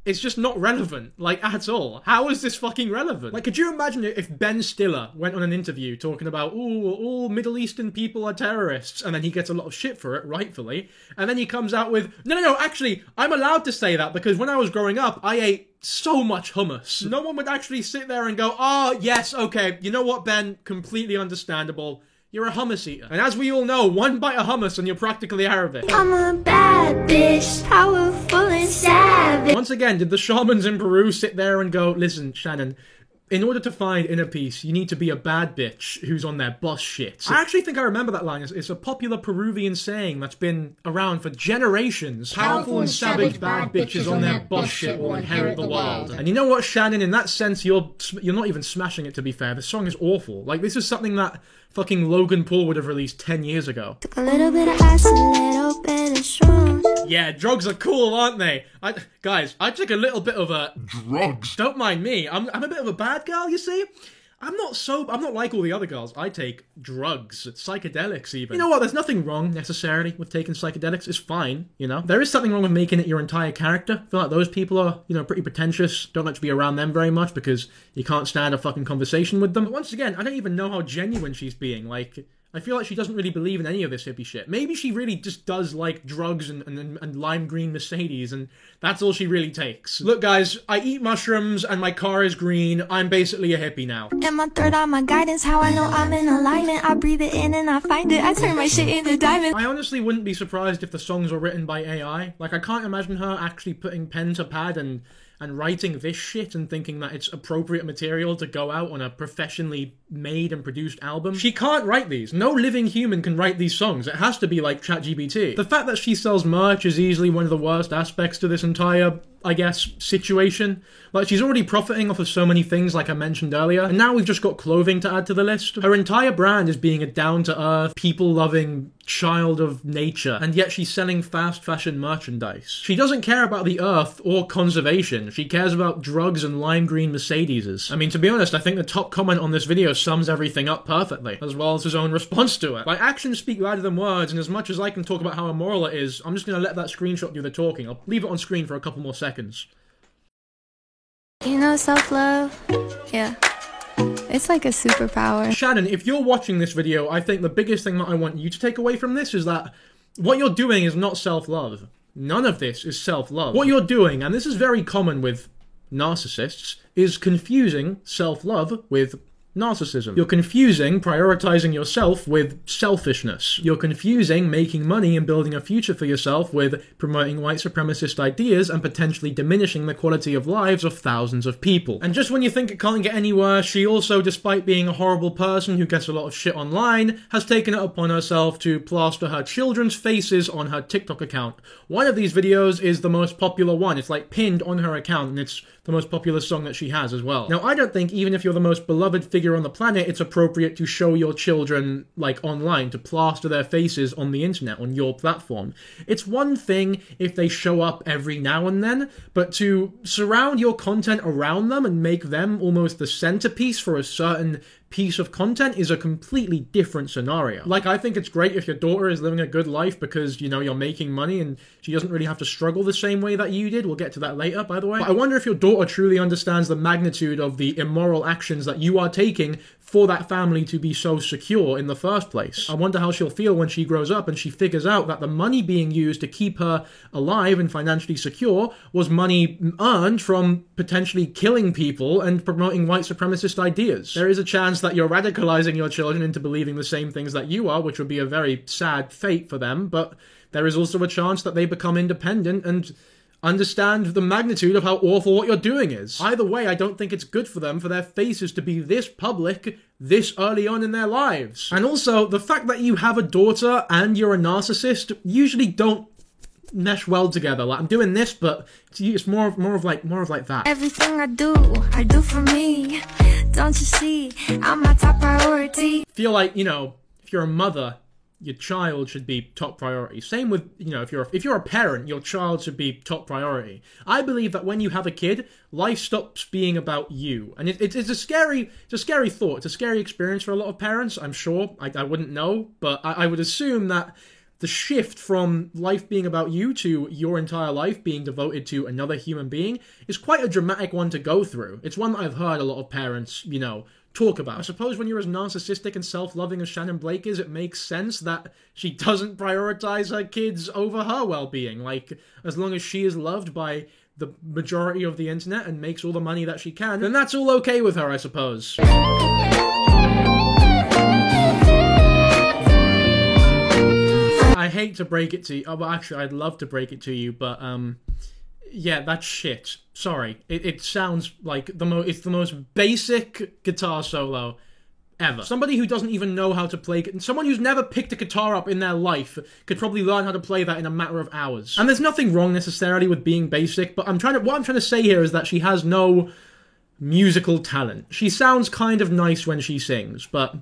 A: It's just not relevant, like, at all. How is this fucking relevant? Like, could you imagine if Ben Stiller went on an interview talking about, ooh, all Middle Eastern people are terrorists, and then he gets a lot of shit for it, rightfully, and then he comes out with, no, actually, I'm allowed to say that because when I was growing up, I ate so much hummus. No one would actually sit there and go, oh, yes, okay, you know what, Ben? Completely understandable. You're a hummus eater. And as we all know, one bite of hummus and you're practically Arabic.
B: I'm a bad bitch, powerful and savage.
A: Once again, did the shamans in Peru sit there and go, listen, Shannon, in order to find inner peace, you need to be a bad bitch who's on their boss shit. I actually think I remember that line. It's a popular Peruvian saying that's been around for generations. Powerful and savage bad bitches on their boss shit will inherit the world. And you know what, Shannon? In that sense, you're not even smashing it, to be fair. The song is awful. Like, this is something that fucking Logan Paul would have released 10 years ago.
B: Took a little bit of ice, a little bit of strong.
A: Yeah, drugs are cool, aren't they? Guys, I took a little bit of a... Drugs? Don't mind me. I'm a bit of a bad girl, you see? I'm not like all the other girls. I take drugs, psychedelics even. You know what, there's nothing wrong, necessarily, with taking psychedelics. It's fine, you know? There is something wrong with making it your entire character. I feel like those people are, you know, pretty pretentious. Don't like to be around them very much because you can't stand a fucking conversation with them. But once again, I don't even know how genuine she's being. Like, I feel like she doesn't really believe in any of this hippie shit. Maybe she really just does like drugs and lime green Mercedes, and that's all she really takes. Look, guys, I eat mushrooms and my car is green. I'm basically a hippie now.
B: And my third eye, my guidance, how I know I'm in alignment. I breathe it in and I find it. I turn my shit into diamond.
A: I honestly wouldn't be surprised if the songs were written by AI. Like, I can't imagine her actually putting pen to pad and writing this shit and thinking that it's appropriate material to go out on a professionally made and produced album. She can't write these. No living human can write these songs. It has to be like ChatGPT. The fact that she sells merch is easily one of the worst aspects to this entire, I guess, situation. Like, she's already profiting off of so many things, like I mentioned earlier, and now we've just got clothing to add to the list. Her entire brand is being a down-to-earth, people-loving child of nature, and yet she's selling fast fashion merchandise. She doesn't care about the earth or conservation. She cares about drugs and lime green Mercedeses. I mean, to be honest, I think the top comment on this video sums everything up perfectly, as well as his own response to it. Like, actions speak louder than words, and as much as I can talk about how immoral it is, I'm just gonna let that screenshot do the talking. I'll leave it on screen for a couple more seconds.
C: You know, self-love, yeah, it's like a superpower.
A: Shannon, if you're watching this video, I think the biggest thing that I want you to take away from this is that what you're doing is not self-love. None of this is self-love. What you're doing, and this is very common with narcissists, is confusing self-love with narcissism. You're confusing prioritizing yourself with selfishness. You're confusing making money and building a future for yourself with promoting white supremacist ideas and potentially diminishing the quality of lives of thousands of people. And just when you think it can't get any worse, she also, despite being a horrible person who gets a lot of shit online, has taken it upon herself to plaster her children's faces on her TikTok account. One of these videos is the most popular one. It's like pinned on her account, and it's the most popular song that she has as well. Now, I don't think even if you're the most beloved figure on the planet, it's appropriate to show your children, like, online, to plaster their faces on the internet, on your platform. It's one thing if they show up every now and then, but to surround your content around them and make them almost the centerpiece for a certain piece of content is a completely different scenario. Like, I think it's great if your daughter is living a good life because, you know, you're making money and she doesn't really have to struggle the same way that you did. We'll get to that later, by the way. But I wonder if your daughter truly understands the magnitude of the immoral actions that you are taking for that family to be so secure in the first place. I wonder how she'll feel when she grows up and she figures out that the money being used to keep her alive and financially secure was money earned from potentially killing people and promoting white supremacist ideas. There is a chance that you're radicalizing your children into believing the same things that you are, which would be a very sad fate for them, but there is also a chance that they become independent and understand the magnitude of how awful what you're doing is. Either way, I don't think it's good for them for their faces to be this public this early on in their lives. And also, the fact that you have a daughter and you're a narcissist usually don't mesh well together. Like, I'm doing this, but it's more of like that.
B: Everything I do for me. Don't you see? I'm my top priority.
A: Feel like, you know, if you're a mother, your child should be top priority. Same with, you know, if you're a parent, your child should be top priority. I believe that when you have a kid, life stops being about you. And it's a scary thought. It's a scary experience for a lot of parents, I'm sure. I wouldn't know, but I would assume that the shift from life being about you to your entire life being devoted to another human being is quite a dramatic one to go through. It's one that I've heard a lot of parents, you know, talk about. I suppose when you're as narcissistic and self-loving as Shannon Blake is, it makes sense that she doesn't prioritize her kids over her well-being. Like, as long as she is loved by the majority of the internet and makes all the money that she can, then that's all okay with her, I suppose. I hate to break it to you. Oh, well, actually, I'd love to break it to you, but, yeah, that's shit. Sorry. It sounds like it's the most basic guitar solo ever. Somebody who doesn't even know how to play, someone who's never picked a guitar up in their life could probably learn how to play that in a matter of hours. And there's nothing wrong necessarily with being basic, but what I'm trying to say here is that she has no musical talent. She sounds kind of nice when she sings, but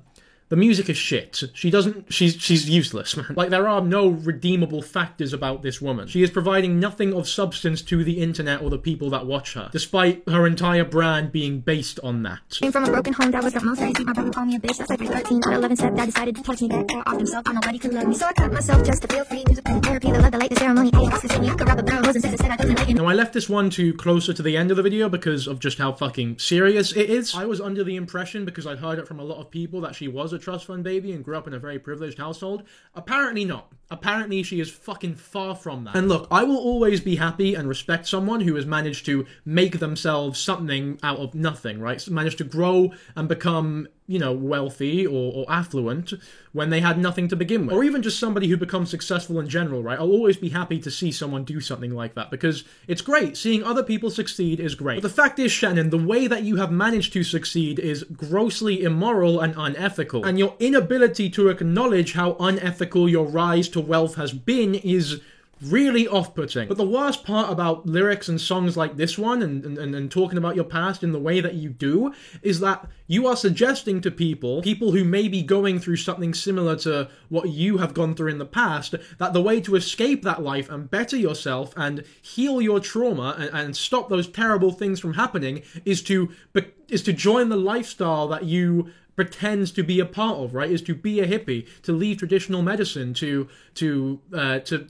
A: the music is shit. She's useless, man. Like, there are no redeemable factors about this woman. She is providing nothing of substance to the internet or the people that watch her, despite her entire brand being based on that.
B: Came from a broken home, that was the most crazy. My brother called me a bitch, that's like 13. At 11 step, dad decided to touch me back off himself, but nobody could love me. So I cut myself just to feel free. Music and therapy, the love, the light, the ceremony. Chaos, the I could rob the barrel, and said I couldn't make it.
A: Now, I left this one to closer to the end of the video because of just how fucking serious it is. I was under the impression, because I'd heard it from a lot of people, that she was a trust fund baby and grew up in a very privileged household. Apparently not. Apparently she is fucking far from that. And look, I will always be happy and respect someone who has managed to make themselves something out of nothing, right? So managed to grow and become, you know, wealthy or affluent when they had nothing to begin with. Or even just somebody who becomes successful in general, right? I'll always be happy to see someone do something like that because it's great. Seeing other people succeed is great. But the fact is, Shannon, the way that you have managed to succeed is grossly immoral and unethical. And your inability to acknowledge how unethical your rise to wealth has been is really off-putting. But the worst part about lyrics and songs like this one and talking about your past in the way that you do is that you are suggesting to people who may be going through something similar to what you have gone through in the past, that the way to escape that life and better yourself and heal your trauma and stop those terrible things from happening is to join the lifestyle that you pretends to be a part of, right? Is to be a hippie, to leave traditional medicine, to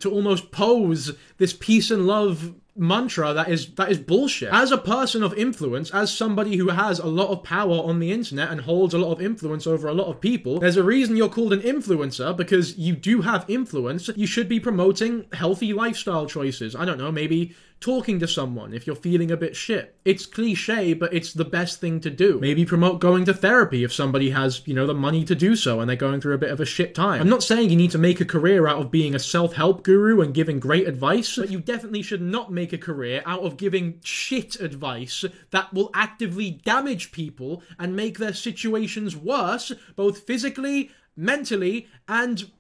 A: almost pose this peace and love mantra that is bullshit. As a person of influence, as somebody who has a lot of power on the internet and holds a lot of influence over a lot of people, there's a reason you're called an influencer, because you do have influence. You should be promoting healthy lifestyle choices. I don't know, maybe talking to someone if you're feeling a bit shit. It's cliche, but it's the best thing to do. Maybe promote going to therapy if somebody has, you know, the money to do so and they're going through a bit of a shit time. I'm not saying you need to make a career out of being a self-help guru and giving great advice, but you definitely should not make a career out of giving shit advice that will actively damage people and make their situations worse, both physically, mentally, and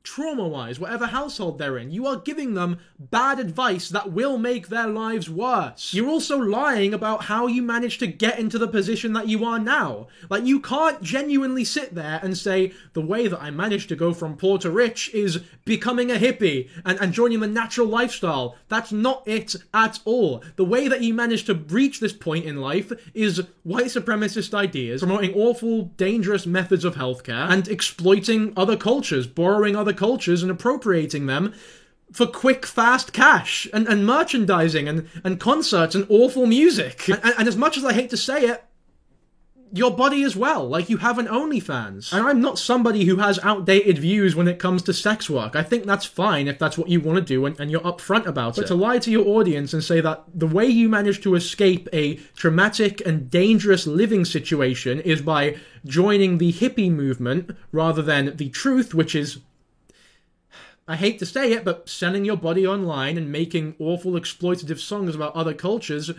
A: trauma-wise, whatever household they're in. You are giving them bad advice that will make their lives worse. You're also lying about how you managed to get into the position that you are now. Like, you can't genuinely sit there and say, the way that I managed to go from poor to rich is becoming a hippie and joining the natural lifestyle. That's not it at all. The way that you managed to reach this point in life is white supremacist ideas, promoting awful, dangerous methods of healthcare, and exploiting other cultures, borrowing other cultures and appropriating them for quick, fast cash and merchandising and concerts and awful music. And as much as I hate to say it, your body as well. Like, you have an OnlyFans. And I'm not somebody who has outdated views when it comes to sex work. I think that's fine if that's what you want to do and you're upfront about it. But to lie to your audience and say that the way you managed to escape a traumatic and dangerous living situation is by joining the hippie movement rather than the truth, which is, I hate to say it, but selling your body online and making awful exploitative songs about other cultures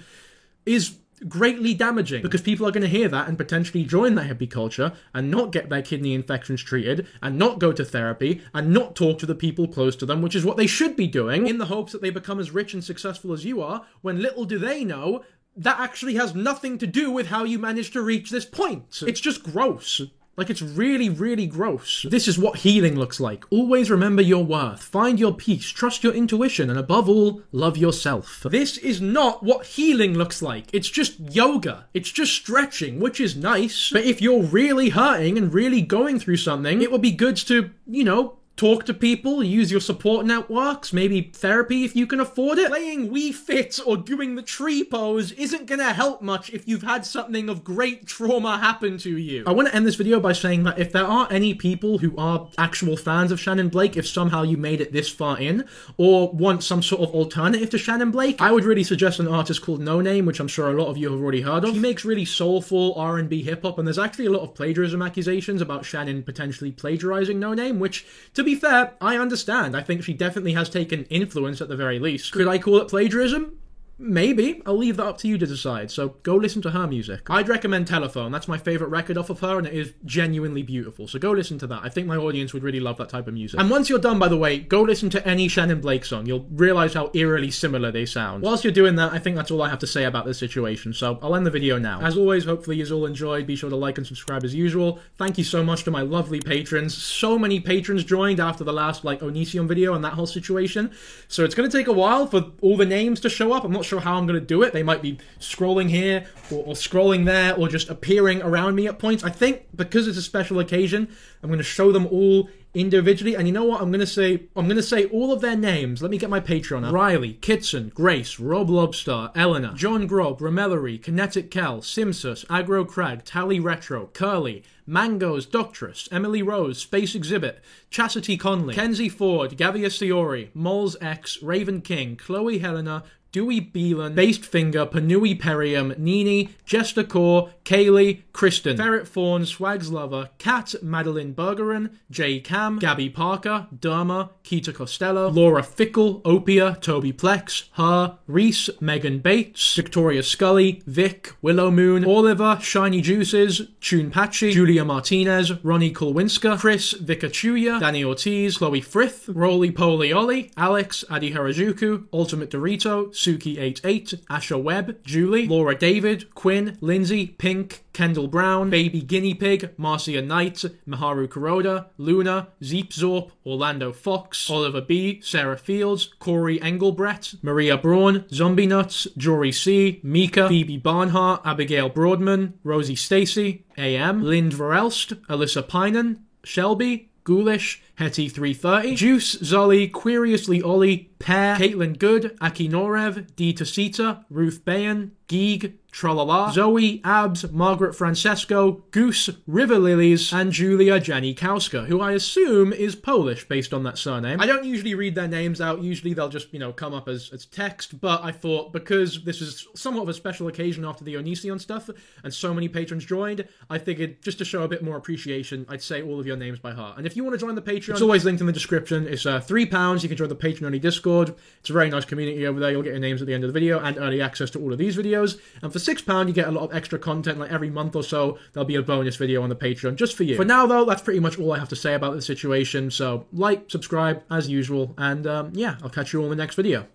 A: is greatly damaging, because people are going to hear that and potentially join that hippie culture and not get their kidney infections treated and not go to therapy and not talk to the people close to them, which is what they should be doing, in the hopes that they become as rich and successful as you are, when little do they know that actually has nothing to do with how you managed to reach this point. It's just gross. Like, it's really, really gross. This is what healing looks like. Always remember your worth. Find your peace. Trust your intuition. And above all, love yourself. This is not what healing looks like. It's just yoga. It's just stretching, which is nice. But if you're really hurting and really going through something, it would be good to, you know, talk to people, use your support networks, maybe therapy if you can afford it. Playing Wii Fit or doing the tree pose isn't gonna help much if you've had something of great trauma happen to you. I want to end this video by saying that if there are any people who are actual fans of Shannon Blake, if somehow you made it this far in, or want some sort of alternative to Shannon Blake, I would really suggest an artist called No Name, which I'm sure a lot of you have already heard of. He makes really soulful R&B hip-hop, and there's actually a lot of plagiarism accusations about Shannon potentially plagiarizing No Name, which, to be fair, I understand. I think she definitely has taken influence at the very least. Could I call it plagiarism? Maybe. I'll leave that up to you to decide, so go listen to her music. I'd recommend Telephone. That's my favourite record off of her, and it is genuinely beautiful, so go listen to that. I think my audience would really love that type of music. And once you're done, by the way, go listen to any Shannon Blake song. You'll realise how eerily similar they sound. Whilst you're doing that, I think that's all I have to say about this situation, so I'll end the video now. As always, hopefully you all enjoyed. Be sure to like and subscribe as usual. Thank you so much to my lovely patrons. So many patrons joined after the last, Onision video and that whole situation, so it's going to take a while for all the names to show up. I'm not sure how I'm going to do it. They might be scrolling here or scrolling there or just appearing around me at points. I think because it's a special occasion, I'm going to show them all individually, and you know what? I'm going to say all of their names. Let me get my Patreon up. Riley, Kitson, Grace, Rob Lobster, Eleanor, John Grob, Romellery, Kinetic Kel, Simsus, Agro Crag, Tally Retro, Curly, Mangoes, Doctress, Emily Rose, Space Exhibit, Chastity Conley, Kenzie Ford, Gavia Siori, Moles X, Raven King, Chloe Helena, Dewey Beelan, Based Finger, Panui Perium, Nini, Jester Core, Kaylee, Kristen, Ferret Fawn, Swags Lover, Kat, Madeline Bergeron, Jay Cam, Gabby Parker, Derma, Keita Costello, Laura Fickle, Opia, Toby Plex, Her, Reese, Megan Bates, Victoria Scully, Vic, Willow Moon, Oliver, Shiny Juices, Tune Patchy, Julia Martinez, Ronnie Kulwinska, Chris, Vikachuya, Danny Ortiz, Chloe Frith, Roly Poly Ollie, Alex, Adi Harajuku, Ultimate Dorito, Suki88, Asha Webb, Julie, Laura David, Quinn, Lindsay, Pink, Kendall Brown, Baby Guinea Pig, Marcia Knight, Maharu Kuroda, Luna, Zeep Zorp, Orlando Fox, Oliver B, Sarah Fields, Corey Engelbrett, Maria Braun, Zombie Nuts, Jory C, Mika, Phoebe Barnhart, Abigail Broadman, Rosie Stacy, AM, Lind Verelst, Alyssa Pinan, Shelby, Ghoulish, Hetty330, Juice, Zolly, Queriously Ollie, Pear, Caitlin Good, Aki Norev, D Tasita, Ruth Bayan, Geeg, Tralala, Zoe, Abs, Margaret Francesco, Goose, River Lilies, and Julia Janikowska, who I assume is Polish based on that surname. I don't usually read their names out. Usually they'll just, come up as text, but I thought because this is somewhat of a special occasion after the Onision stuff, and so many patrons joined, I figured just to show a bit more appreciation, I'd say all of your names by heart. And if you want to join the Patreon, it's always linked in the description. It's £3. You can join the Patreon-only Discord. It's a very nice community over there. You'll get your names at the end of the video and early access to all of these videos. And for £6, you get a lot of extra content, like every month or so, there'll be a bonus video on the Patreon just for you. For now, though, that's pretty much all I have to say about the situation, so like, subscribe, as usual, and yeah, I'll catch you all in the next video.